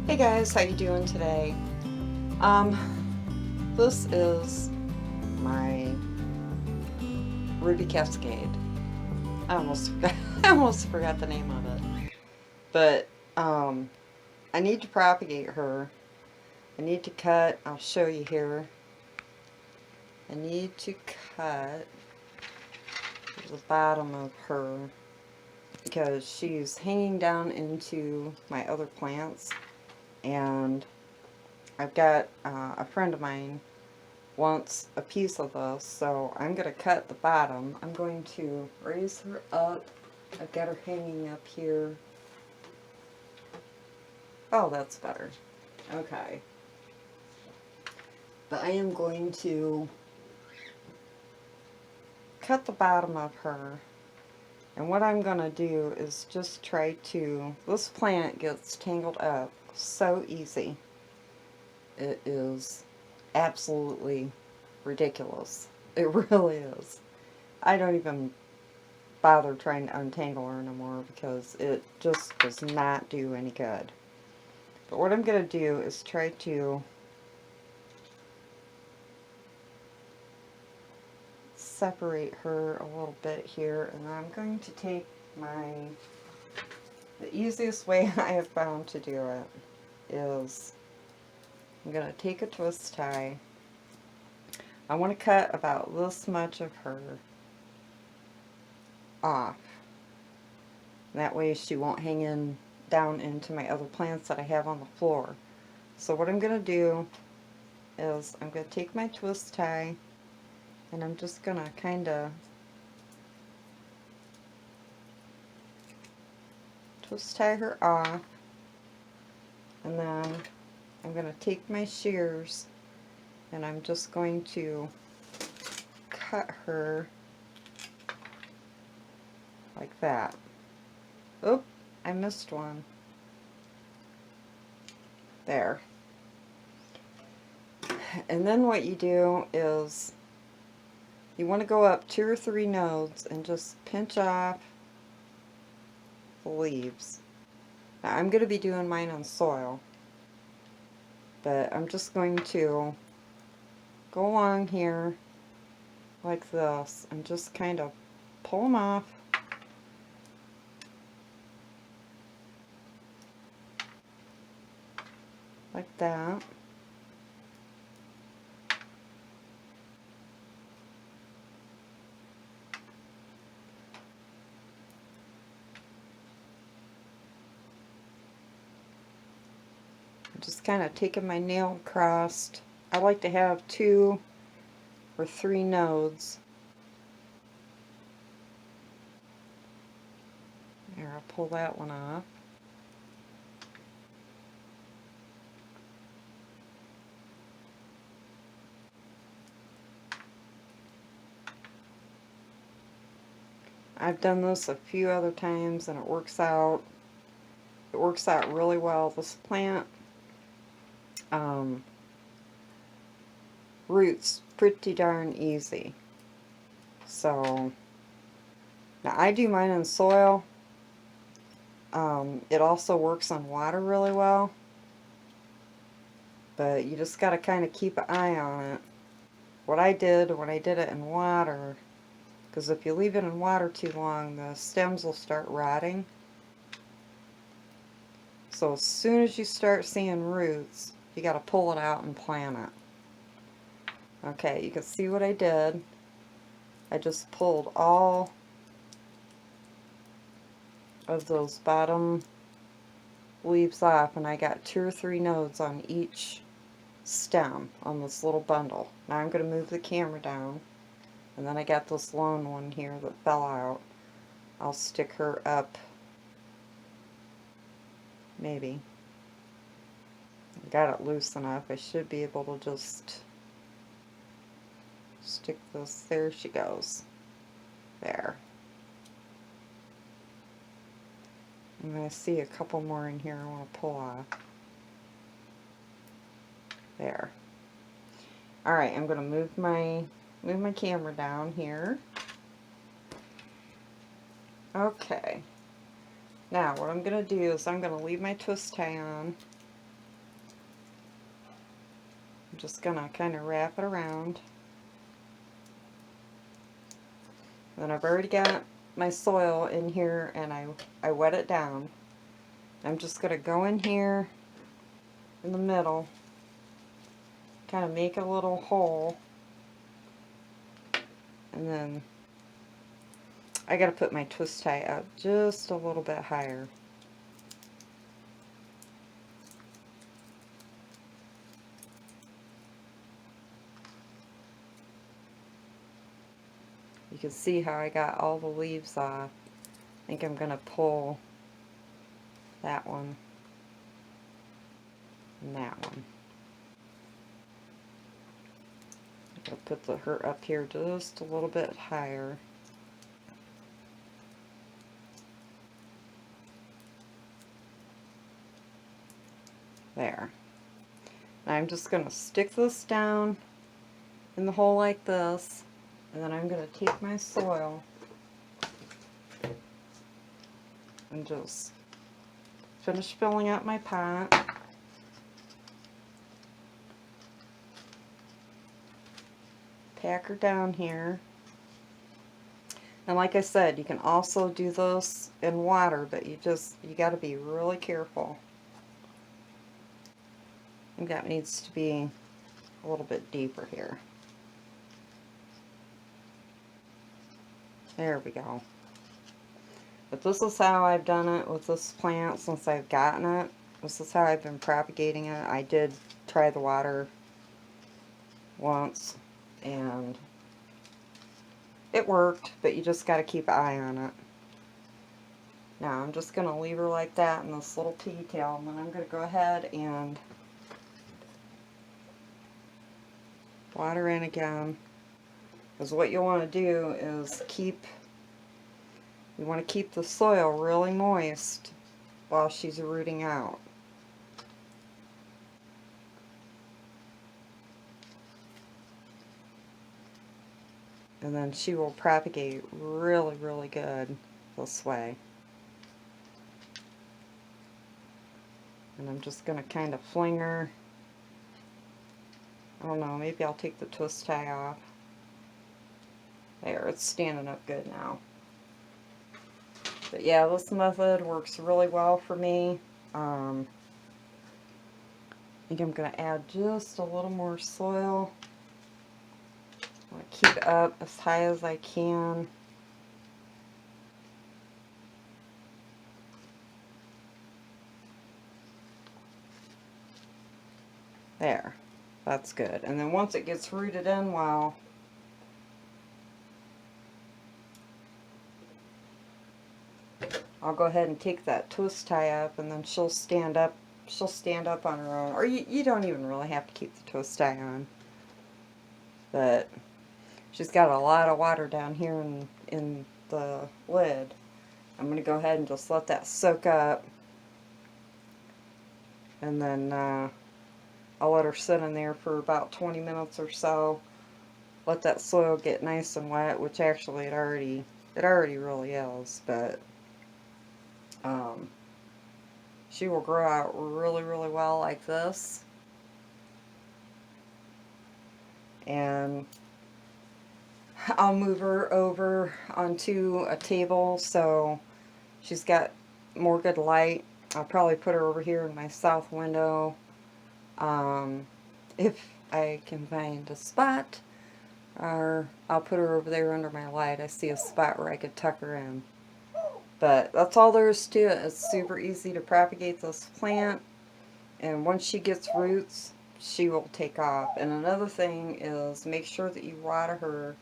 Hey guys, how you doing today? Um, this is my Ruby Cascade. I almost forgot, I almost forgot the name of it. But I need to propagate her. I need to cut. I'll show you here. I need to cut the bottom of her because she's hanging down into my other plants, and I've got a friend of mine wants a piece of this, so I'm going to cut the bottom. I'm going to raise her up. I've got her hanging up here. Oh, that's better. Okay. But I am going to cut the bottom of her. And what I'm going to do is just try to... This plant gets tangled up so easy. It is absolutely ridiculous. It really is. I don't even bother trying to untangle her anymore because it just does not do any good. But what I'm going to do is try to separate her a little bit here, and I'm going to take the easiest way I have found to do it is I'm going to take a twist tie. I want to cut about this much of her off. That way she won't hang in down into my other plants that I have on the floor. So what I'm going to do is I'm going to take my twist tie and I'm just going to kind of twist tie her off, and then I'm going to take my shears and I'm just going to cut her like that. Oop, I missed one. There. And then what you do is you want to go up 2 or 3 nodes and just pinch off the leaves. Now I'm going to be doing mine on soil, but I'm just going to go along here like this and just kind of pull them off. Like that. Just kind of taking my nail across. I like to have 2 or 3 nodes. There, I'll pull that one off. I've done this a few other times and it works out. It works out really well. This plant roots pretty darn easy. So now I do mine in soil. It also works on water really well, but you just got to kind of keep an eye on it. What I did when I did it in water, because if you leave it in water too long, the stems will start rotting. So as soon as you start seeing roots, you got to pull it out and plant it. Okay, you can see what I did. I just pulled all of those bottom leaves off, and I got 2 or 3 nodes on each stem on this little bundle. Now I'm going to move the camera down, and then I got this lone one here that fell out. I'll stick her up, maybe. I got it loose enough. I should be able to just stick this. There she goes. There. I'm going to see a couple more in here I want to pull off. There. Alright, I'm going to move my camera down here. Okay. Now what I'm going to do is I'm going to leave my twist tie on. I'm just gonna kind of wrap it around. Then I've already got my soil in here and I wet it down. I'm just gonna go in here in the middle, kind of make a little hole, and then I gotta put my twist tie up just a little bit higher. You can see how I got all the leaves off. I think I'm gonna pull that one and that one. I'm gonna put her up here just a little bit higher. There. And I'm just going to stick this down in the hole like this, and then I'm going to take my soil and just finish filling out my pot. Pack her down here. And like I said, you can also do this in water, but you got to be really careful. I think that needs to be a little bit deeper here. There we go. But this is how I've done it with this plant since I've gotten it. This is how I've been propagating it. I did try the water once and it worked, but you just got to keep an eye on it. Now I'm just going to leave her like that in this little pigtail, and then I'm going to go ahead and water in again. Because what you want to do is you want to keep the soil really moist while she's rooting out. And then she will propagate really, really good this way. And I'm just going to kind of fling her. I don't know, maybe I'll take the twist tie off. There, it's standing up good now. But yeah, this method works really well for me. I think I'm going to add just a little more soil. I want to keep it up as high as I can. There, that's good. And then once it gets rooted in well, I'll go ahead and take that twist tie up, and then she'll stand up. She'll stand up on her own. Or you don't even really have to keep the twist tie on. But she's got a lot of water down here in the lid. I'm going to go ahead and just let that soak up. And then I'll let her sit in there for about 20 minutes or so. Let that soil get nice and wet, which actually it already really is, but she will grow out really, really well like this. And I'll move her over onto a table so she's got more good light. I'll probably put her over here in my south window. If I can find a spot, or I'll put her over there under my light. I see a spot where I could tuck her in. But that's all there is to it. It's super easy to propagate this plant, and once she gets roots, she will take off. And another thing is make sure that you water her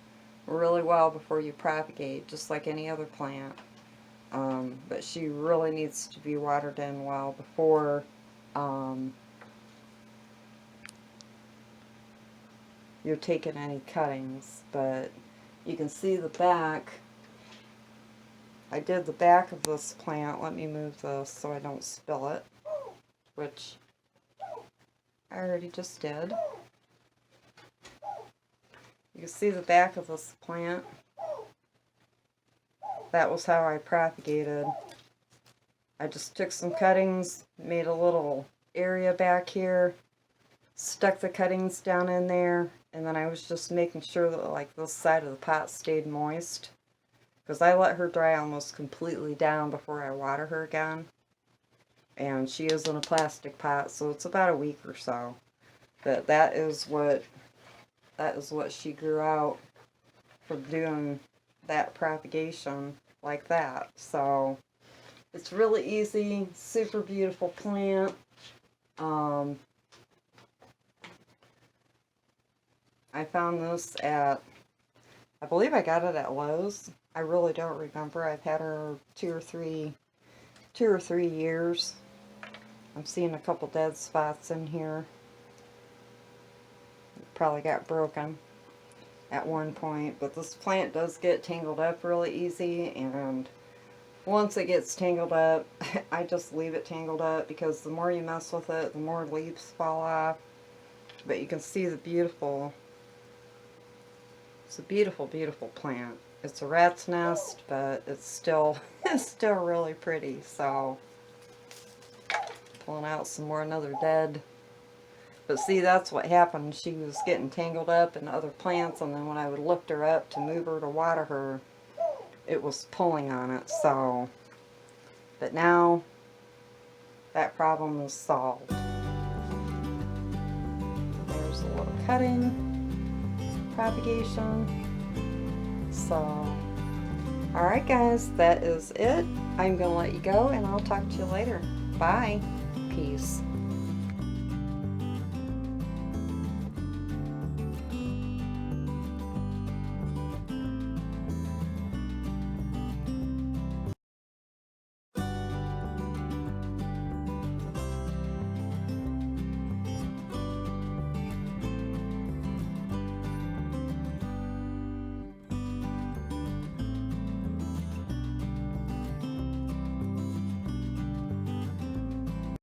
really well before you propagate, just like any other plant. But she really needs to be watered in well before you're taking any cuttings. But you can see the back. I did the back of this plant. Let me move this so I don't spill it, which I already just did. You can see the back of this plant. That was how I propagated. I just took some cuttings, made a little area back here, stuck the cuttings down in there, and then I was just making sure that like this side of the pot stayed moist, because I let her dry almost completely down before I water her again. And she is in a plastic pot, so it's about a week or so. But that is what she grew out from doing that propagation like that. So it's really easy, super beautiful plant. I found this at, I believe I got it at Lowe's. I really don't remember. I've had her two or three years. I'm seeing a couple dead spots in here. Probably got broken at one point, but this plant does get tangled up really easy, and once it gets tangled up, I just leave it tangled up, because the more you mess with it, the more leaves fall off. But you can see the beautiful, it's a beautiful, beautiful plant. It's a rat's nest, but it's still really pretty. So pulling out some more, another dead. But see, that's what happened. She was getting tangled up in other plants, and then when I would lift her up to move her to water her, it was pulling on it. So, but now that problem is solved. There's a little cutting, propagation. So, alright guys, that is it. I'm going to let you go, and I'll talk to you later. Bye. Peace.